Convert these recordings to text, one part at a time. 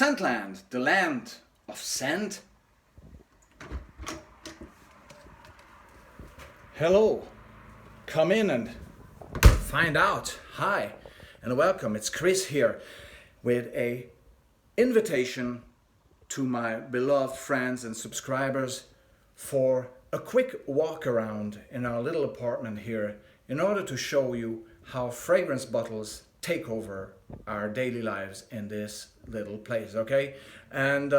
Scentland, the land of scent. Hello, come in and find out. Hi and welcome. It's Chris here with a invitation to my beloved friends and subscribers for a quick walk around in our little apartment here in order to show you how fragrance bottles take over our daily lives in this little place, okay? And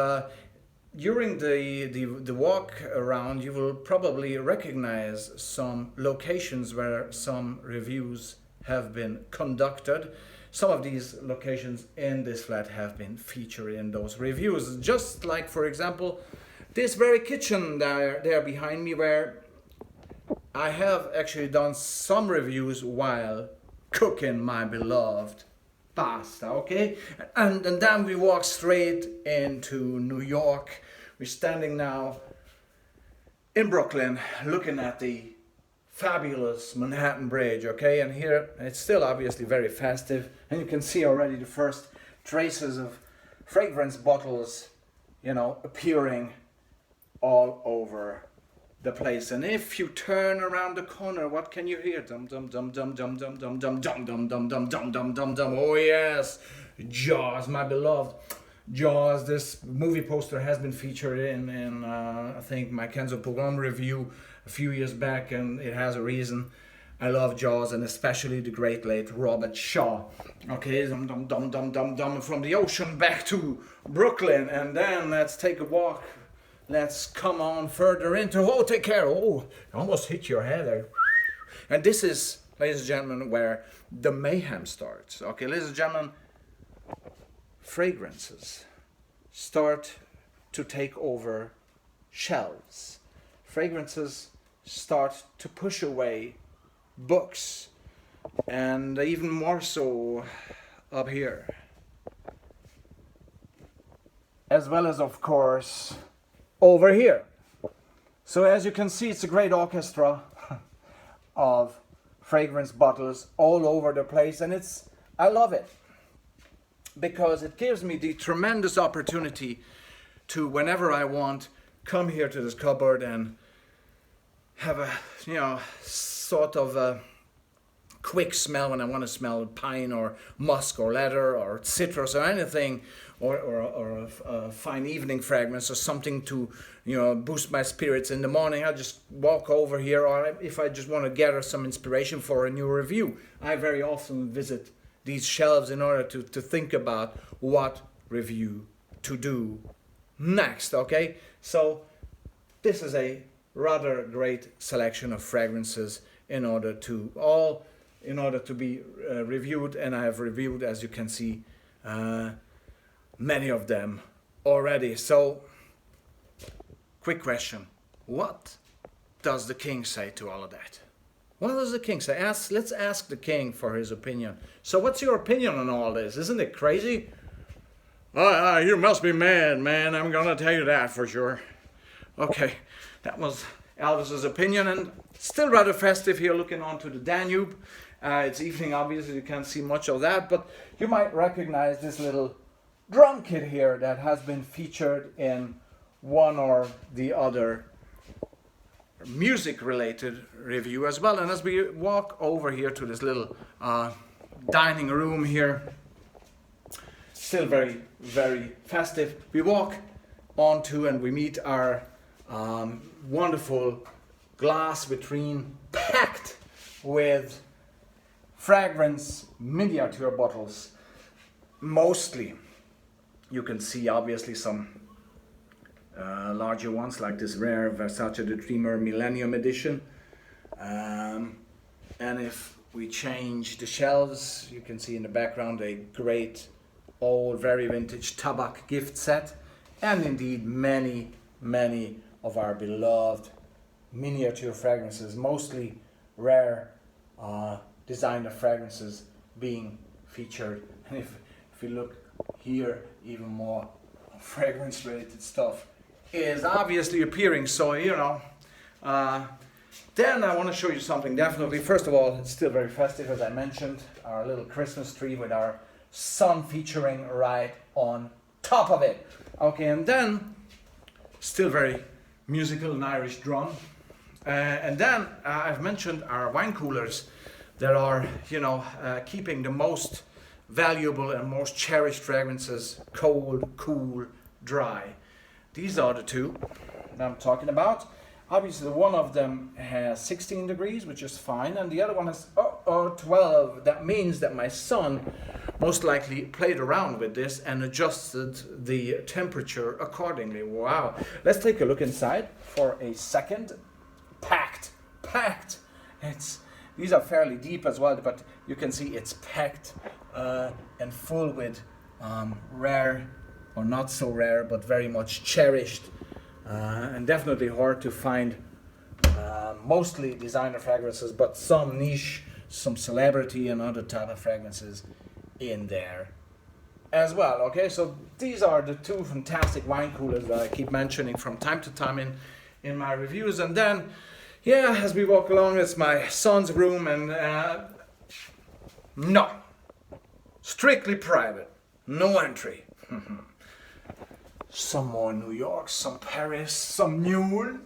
during the walk around, you will probably recognize some locations where some reviews have been conducted. Some of these locations in this flat have been featured in those reviews. Just like, for example, this very kitchen there behind me, where I have actually done some reviews while cooking my beloved pasta, okay? And then we walk straight into New York. We're standing now in Brooklyn looking at the fabulous Manhattan Bridge, okay? And here it's still obviously very festive, and you can see already the first traces of fragrance bottles, you know, appearing all over the place. And if you turn around the corner, what can you hear? Dum dum dum dum dum dum dum dum dum dum dum dum dum dum dum dum. Oh yes, Jaws, my beloved Jaws. This movie poster has been featured in I think my Kenzo Pogrom review a few years back, and it has a reason. I love Jaws, and especially the great late Robert Shaw. Okay, dum dum dum dum dum dum, from the ocean back to Brooklyn, and then let's take a walk. Let's come on further into, oh, take care, oh, you almost hit your head there. And this is, ladies and gentlemen, where the mayhem starts. Okay, ladies and gentlemen, fragrances start to take over shelves. Fragrances start to push away books, and even more so up here. As well as, of course, over here. So as you can see, it's a great orchestra of fragrance bottles all over the place, and I love it because it gives me the tremendous opportunity to, whenever I want, come here to this cupboard and have a, you know, sort of a quick smell when I want to smell pine or musk or leather or citrus or anything, or a fine evening fragrance or something to, you know, boost my spirits in the morning. I just walk over here, or if I just want to gather some inspiration for a new review, I very often visit these shelves in order to think about what review to do next, okay? So this is a rather great selection of fragrances in order to be reviewed, and I have reviewed, as you can see, many of them already. So, quick question: what does the king say to all of that? What does the king say? Let's ask the king for his opinion. So, what's your opinion on all this? Isn't it crazy? You must be mad, man. I'm gonna tell you that for sure. Okay, that was Elvis's opinion, and still rather festive here, looking onto the Danube. It's evening, obviously you can't see much of that, but you might recognize this little drum kit here that has been featured in one or the other music-related review as well. And as we walk over here to this little dining room here, still very, very festive, we walk onto and we meet our wonderful glass vitrine packed with fragrance miniature bottles. Mostly you can see obviously some larger ones, like this rare Versace the Dreamer Millennium Edition, and if we change the shelves, you can see in the background a great old, very vintage Tabak gift set, and indeed many of our beloved miniature fragrances, mostly rare designer fragrances being featured. And if you look here, even more fragrance related stuff is obviously appearing. So, you know, then I want to show you something definitely. First of all, it's still very festive, as I mentioned, our little Christmas tree with our sun featuring right on top of it. Okay, and then still very musical and Irish drum. And then I've mentioned our wine coolers that are, keeping the most valuable and most cherished fragrances cold, cool, dry. These are the two that I'm talking about. Obviously, one of them has 16 degrees, which is fine, and the other one has 12. That means that my son most likely played around with this and adjusted the temperature accordingly. Wow. Let's take a look inside for a second. Packed. These are fairly deep as well, but you can see it's packed and full with rare, or not so rare, but very much cherished and definitely hard to find, mostly designer fragrances, but some niche, some celebrity and other type of fragrances in there as well. Okay, so these are the two fantastic wine coolers that I keep mentioning from time to time in my reviews. And then, yeah, as we walk along, it's my son's room, and no, strictly private, no entry. Some more New York, some Paris, some Newell,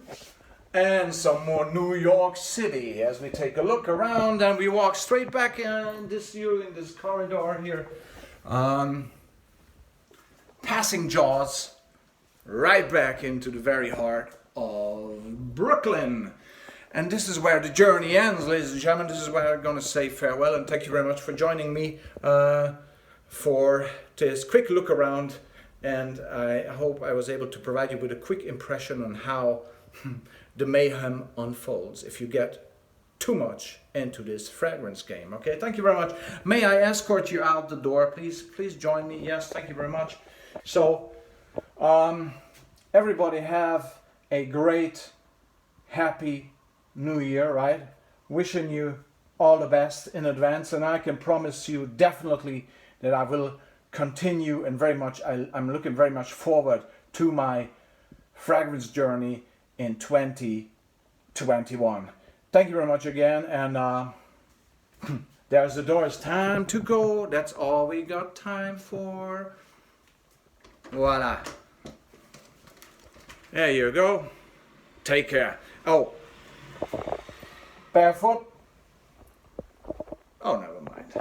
and some more New York City as we take a look around, and we walk straight back in this corridor here, passing Jaws, right back into the very heart of Brooklyn. And this is where the journey ends, ladies and gentlemen. This is where I'm going to say farewell, and thank you very much for joining me for this quick look around. And I hope I was able to provide you with a quick impression on how the mayhem unfolds if you get too much into this fragrance game. Okay, thank you very much. May I escort you out the door, please? Please join me. Yes, thank you very much. So, everybody have a great, happy New Year, right? Wishing you all the best in advance, and I can promise you definitely that I will continue, and I'm looking very much forward to my fragrance journey in 2021. Thank you very much again, and there's the door. It's time to go. That's all we got time for. Voila. There you go. Take care. Oh, barefoot? Oh, never mind.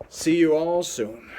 See you all soon.